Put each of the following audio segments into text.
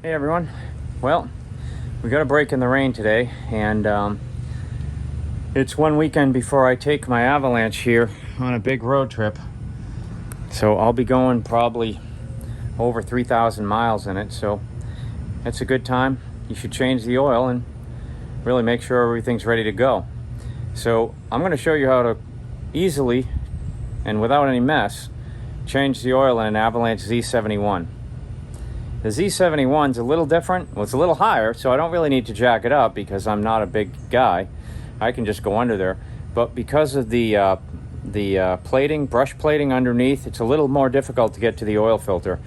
Hey everyone. Well, we got a break in the rain today, and it's one weekend before I take my Avalanche here on a big road trip. So I'll be going probably over 3,000 miles in it, so it's a good time. You should change the oil and really make sure everything's ready to go. So I'm going to show you how to easily and without any mess change the oil in an Avalanche Z71. The Z71's a little different. Well, it's a little higher, so I don't really need to jack it up because I'm not a big guy. I can just go under there. But because of the plating, brush plating underneath, it's a little more difficult to get to the oil filter.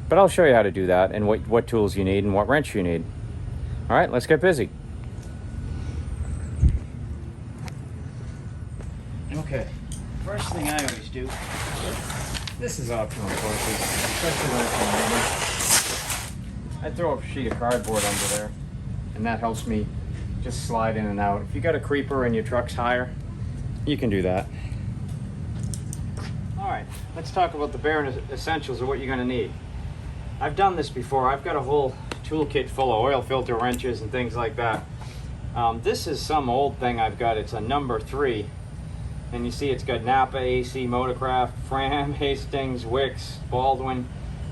But I'll show you how to do that and what tools you need and what wrench you need. All right, let's get busy. Okay, first thing I always do, this is optional, of course, especially when it's raining. I throw a sheet of cardboard under there, and that helps me just slide in and out. If you got a creeper and your truck's higher, you can do that. All right, let's talk about the bare essentials of what you're gonna need. I've done this before. I've got a whole toolkit full of oil filter wrenches and things like that. This is some old thing I've got. It's a number 3, and you see it's got Napa, AC, Motorcraft, Fram, Hastings, Wicks, Baldwin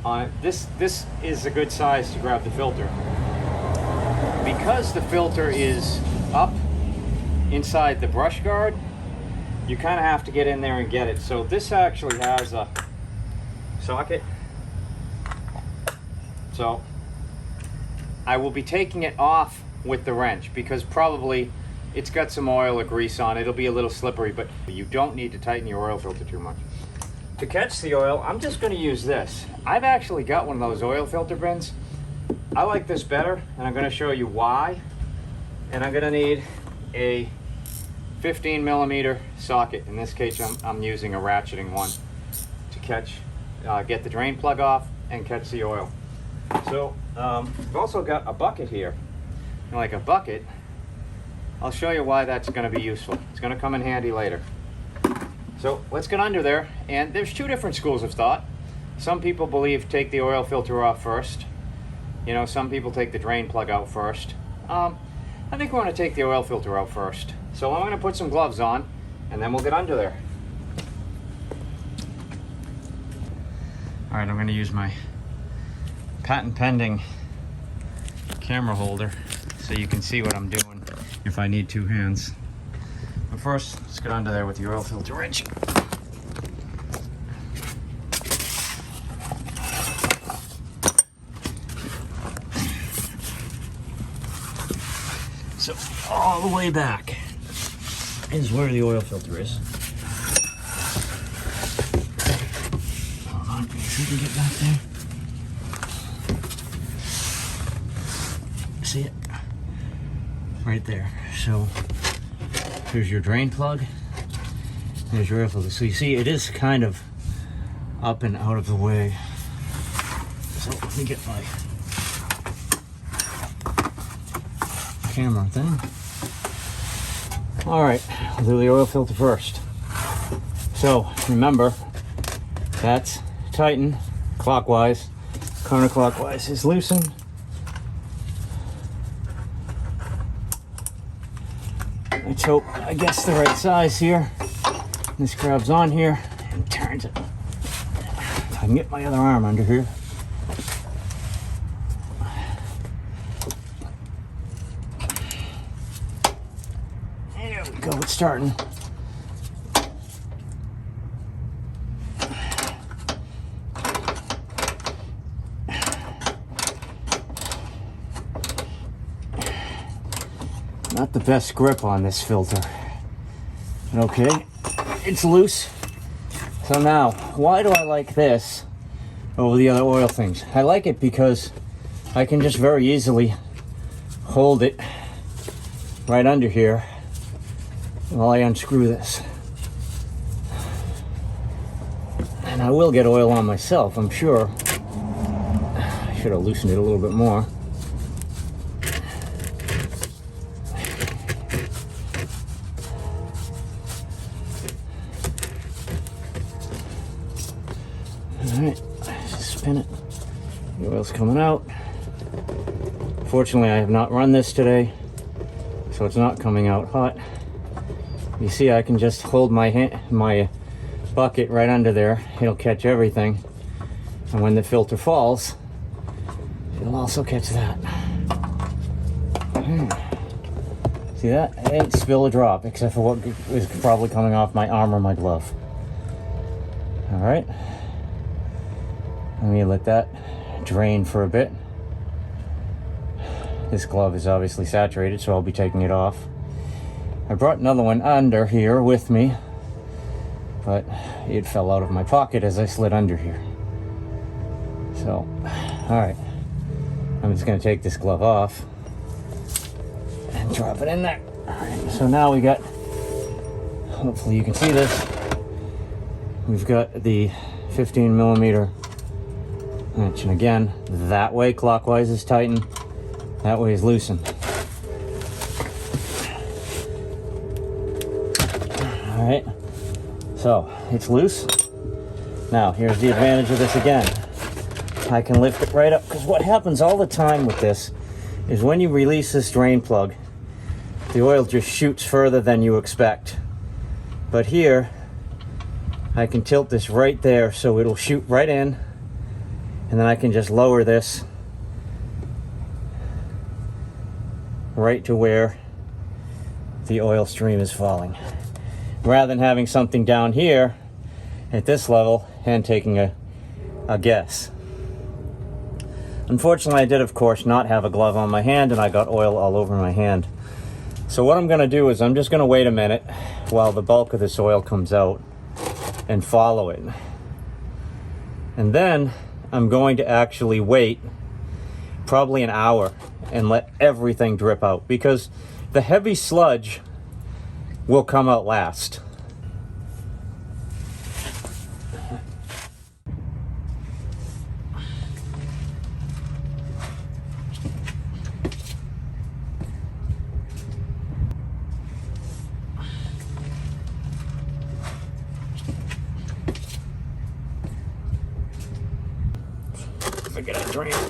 on it. This is a good size to grab the filter. Because the filter is up inside the brush guard, you kind of have to get in there and get it. So this actually has a socket. So I will be taking it off with the wrench because probably it's got some oil or grease on it. It'll be a little slippery, but you don't need to tighten your oil filter too much. To catch the oil, I'm just going to use this. I've actually got one of those oil filter bins. I like this better, and I'm going to show you why. And I'm going to need a 15 millimeter socket. In this case, I'm using a ratcheting one to get the drain plug off and catch the oil. So I've also got a bucket here. And like a bucket, I'll show you why that's going to be useful. It's going to come in handy later. So let's get under there, and there's 2 different schools of thought. Some people believe take the oil filter off first. You know, some people take the drain plug out first. I think we want to take the oil filter out first. So I'm going to put some gloves on, and then we'll get under there. All right, I'm going to use my patent pending camera holder so you can see what I'm doing if I need 2 hands. But first, let's get under there with the oil filter wrench. So all the way back is where the oil filter is. Hold on, see if we can get back there. See it? Right there. So here's your drain plug. There's your oil filter. So you see it is kind of up and out of the way. So let me get my camera thing. All right, I'll do the oil filter first. So remember, that's tighten clockwise, counterclockwise is loosen. Let's hope I guess the right size here. This grabs on here and turns it. If I can get my other arm under here. There we go, it's starting. Not the best grip on this filter. Okay, it's loose. So now, why do I like this over the other oil things? I like it because I can just very easily hold it right under here while I unscrew this. And I will get oil on myself, I'm sure. I should have loosened it a little bit more. All right, spin it. The oil's coming out. Fortunately, I have not run this today, so it's not coming out hot. You see, I can just hold my bucket right under there. It'll catch everything. And when the filter falls, it'll also catch that. See that? It ain't spill a drop, except for what is probably coming off my arm or my glove. All right. Let me let that drain for a bit. This glove is obviously saturated, so I'll be taking it off. I brought another one under here with me, but it fell out of my pocket as I slid under here. So, all right. I'm just gonna take this glove off and drop it in there. All right, so now we got, hopefully you can see this, we've got the 15 millimeter wrench, and again, that way clockwise is tightened, that way is loosened. All right, so it's loose. Now here's the advantage of this again. I can lift it right up, because what happens all the time with this is when you release this drain plug, the oil just shoots further than you expect. But here, I can tilt this right there so it'll shoot right in, and then I can just lower this right to where the oil stream is falling, rather than having something down here at this level and taking a guess. Unfortunately, I did, of course, not have a glove on my hand, and I got oil all over my hand. So what I'm going to do is I'm just going to wait a minute while the bulk of this oil comes out and follow it. And then I'm going to actually wait probably an hour and let everything drip out, because the heavy sludge will come out last.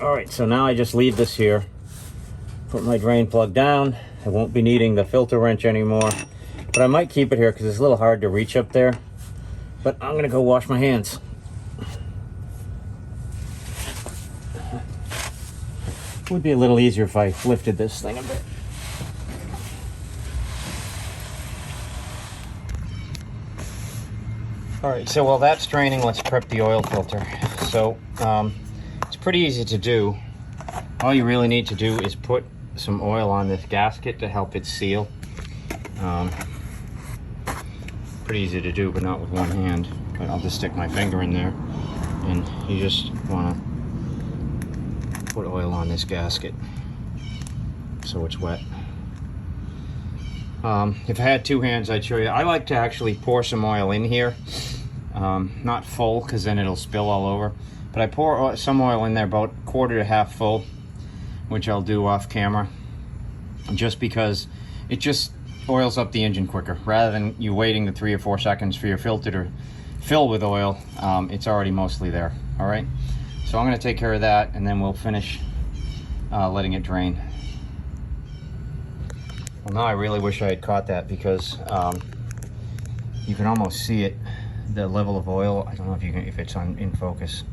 All right, so now I just leave this here, put my drain plug down. I won't be needing the filter wrench anymore, but I might keep it here because it's a little hard to reach up there. But I'm gonna go wash my hands. Would be a little easier if I lifted this thing a bit. All right, so while that's draining, let's prep the oil filter. So it's pretty easy to do. All you really need to do is put some oil on this gasket to help it seal. Pretty easy to do, but not with one hand. But I'll just stick my finger in there, and you just want to put oil on this gasket so it's wet. If I had two hands, I'd show you. I like to actually pour some oil in here, not full, because then it'll spill all over. But I pour some oil in there, about quarter to half full, which I'll do off camera, just because it just oils up the engine quicker. Rather than you waiting the 3 or 4 seconds for your filter to fill with oil, it's already mostly there. All right, so I'm going to take care of that, and then we'll finish letting it drain. Well, now I really wish I had caught that, because you can almost see it, the level of oil. I don't know if it's in focus.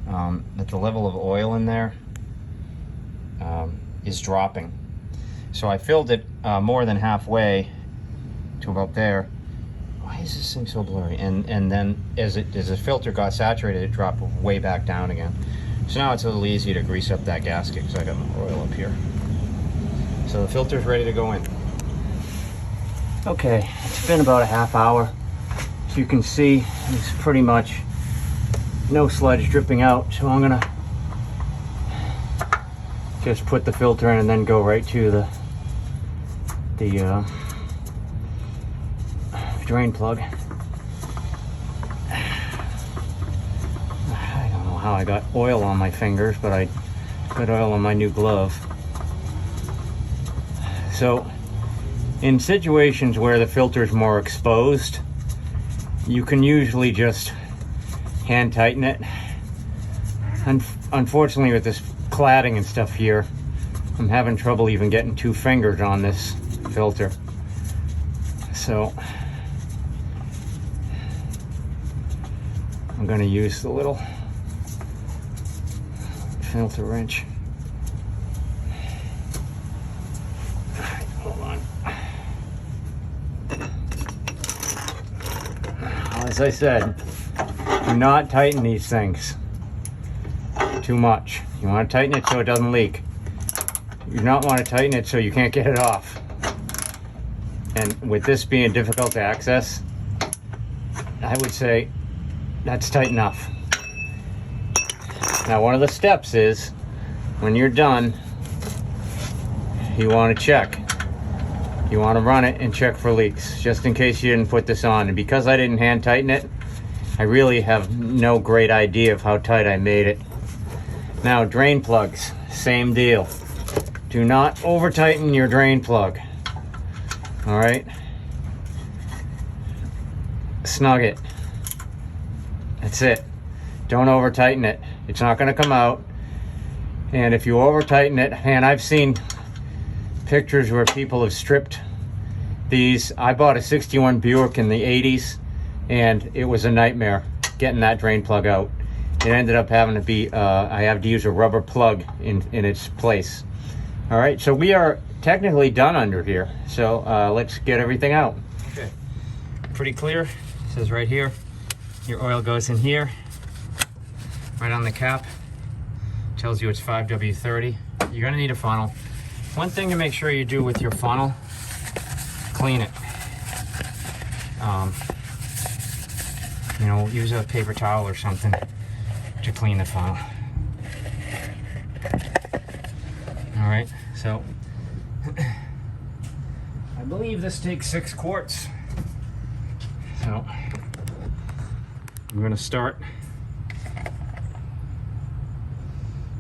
That the level of oil in there is dropping. So I filled it more than halfway to about there. Why is this thing so blurry? And then as the filter got saturated, it dropped way back down again. So now it's a little easier to grease up that gasket, because I got my oil up here. So the filter's ready to go in. Okay, it's been about a half hour. As you can see, it's pretty much no sludge dripping out, so I'm gonna just put the filter in and then go right to the drain plug. I don't know how I got oil on my fingers, but I got oil on my new glove. So in situations where the filter is more exposed, you can usually just hand tighten it. Unfortunately, with this cladding and stuff here, I'm having trouble even getting 2 fingers on this filter. So I'm going to use the little filter wrench. Hold on. As I said, do not tighten these things too much. You want to tighten it so it doesn't leak. You do not want to tighten it so you can't get it off. And with this being difficult to access, I would say that's tight enough. Now, one of the steps is when you're done, you want to check. You want to run it and check for leaks, just in case you didn't put this on. And because I didn't hand tighten it, I really have no great idea of how tight I made it. Now, drain plugs, same deal. Do not over tighten your drain plug. All right, snug it. That's it. Don't over tighten it. It's not going to come out. And if you over tighten it, and I've seen pictures where people have stripped these. I bought a 61 Buick in the 80s, and it was a nightmare getting that drain plug out. It ended up having to be, I have to use a rubber plug in its place. All right, so we are technically done under here. So let's get everything out. Okay, pretty clear. It says right here, your oil goes in here, right on the cap. Tells you it's 5W30. You're gonna need a funnel. One thing to make sure you do with your funnel, clean it. You know, use a paper towel or something to clean the funnel. All right, so I believe this takes 6 quarts. So I'm gonna start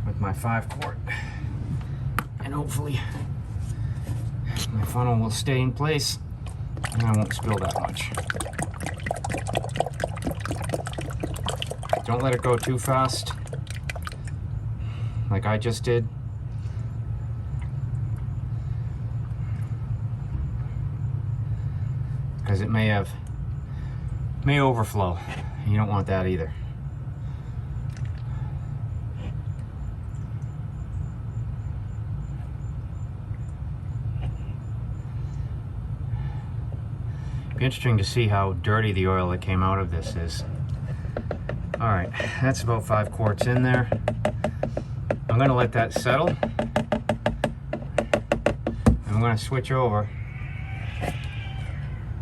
with my 5 quart, and hopefully my funnel will stay in place and I won't spill that much. Don't let it go too fast, like I just did. Because it may overflow. You don't want that either. Be interesting to see how dirty the oil that came out of this is. All right, that's about 5 quarts in there. I'm gonna let that settle. I'm gonna switch over.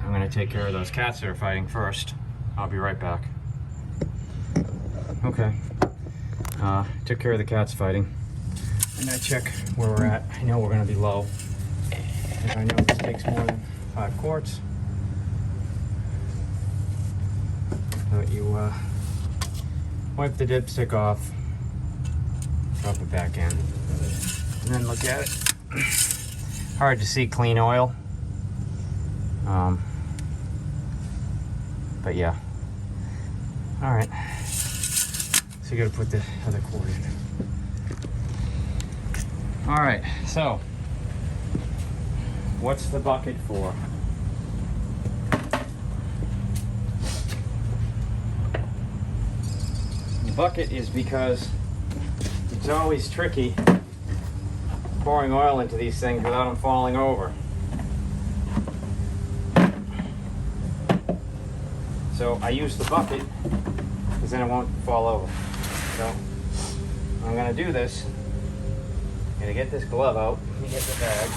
I'm gonna take care of those cats that are fighting first. I'll be right back. Okay, took care of the cats fighting. I'm gonna check where we're at. I know we're gonna be low. If I know this takes more than 5 quarts. So you wipe the dipstick off, drop it back in, and then look at it. Hard to see clean oil. But yeah. All right. So you gotta put the other quart in. All right, so what's the bucket for? The bucket is because it's always tricky pouring oil into these things without them falling over. So I use the bucket because then it won't fall over. So I'm gonna do this. I'm gonna get this glove out. Let me get the bag.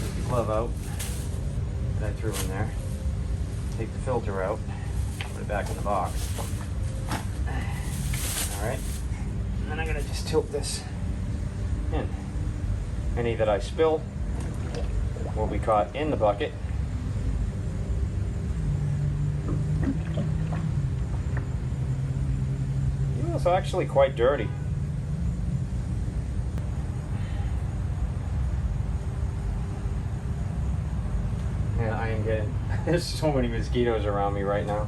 Take the glove out that I threw in there. Take the filter out. Put it back in the box. All right. And then I'm gonna just tilt this in. Any that I spill will be caught in the bucket. It's actually quite dirty. Yeah, I am getting There's so many mosquitoes around me right now.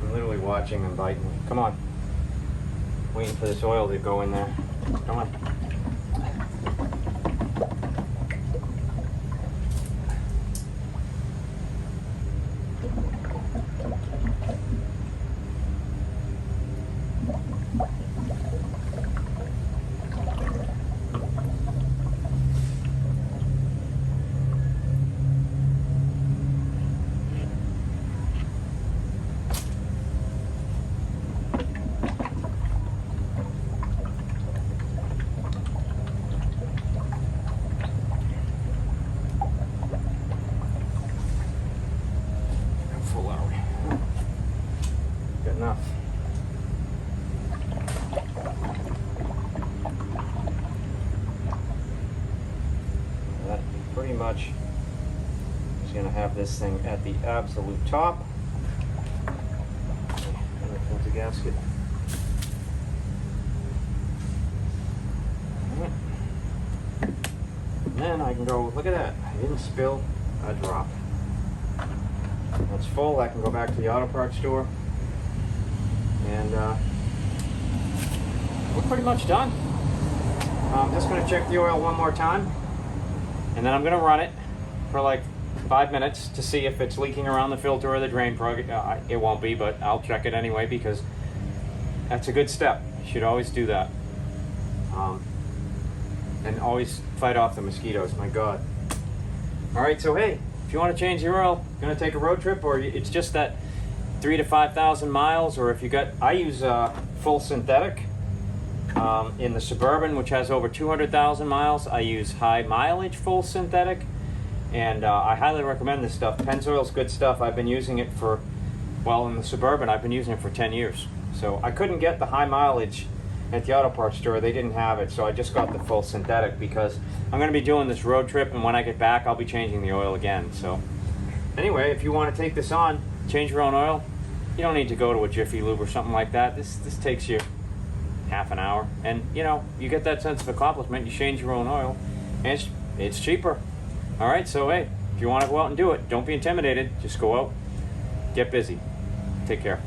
I'm literally watching them biting me. Come on. Waiting for this oil to go in there. Come on. Enough. That pretty much is going to have this thing at the absolute top. And the filter gasket. Alright. And then I can go, look at that, I didn't spill a drop. That's full, I can go back to the auto parts store. And we're pretty much done. I'm just going to check the oil one more time, and then I'm going to run it for like 5 minutes to see if it's leaking around the filter or the drain plug. It won't be, but I'll check it anyway because that's a good step. You should always do that. And always fight off the mosquitoes, my God. All right, so hey, if you want to change your oil, going to take a road trip, or it's just that 3,000 to 5,000 miles, or if you got, I use full synthetic in the Suburban, which has over 200,000 miles. I use high mileage full synthetic, and I highly recommend this stuff. Pennzoil's good stuff. I've been using it for, well, in the Suburban, I've been using it for 10 years. So I couldn't get the high mileage at the auto parts store. They didn't have it, so I just got the full synthetic because I'm going to be doing this road trip, and when I get back, I'll be changing the oil again. So anyway, if you want to take this on, change your own oil, you don't need to go to a Jiffy Lube or something like that. This takes you half an hour, and you know, you get that sense of accomplishment. You change your own oil, and it's cheaper. All right, so hey, if you want to go out and do it, don't be intimidated. Just go out, get busy. Take care.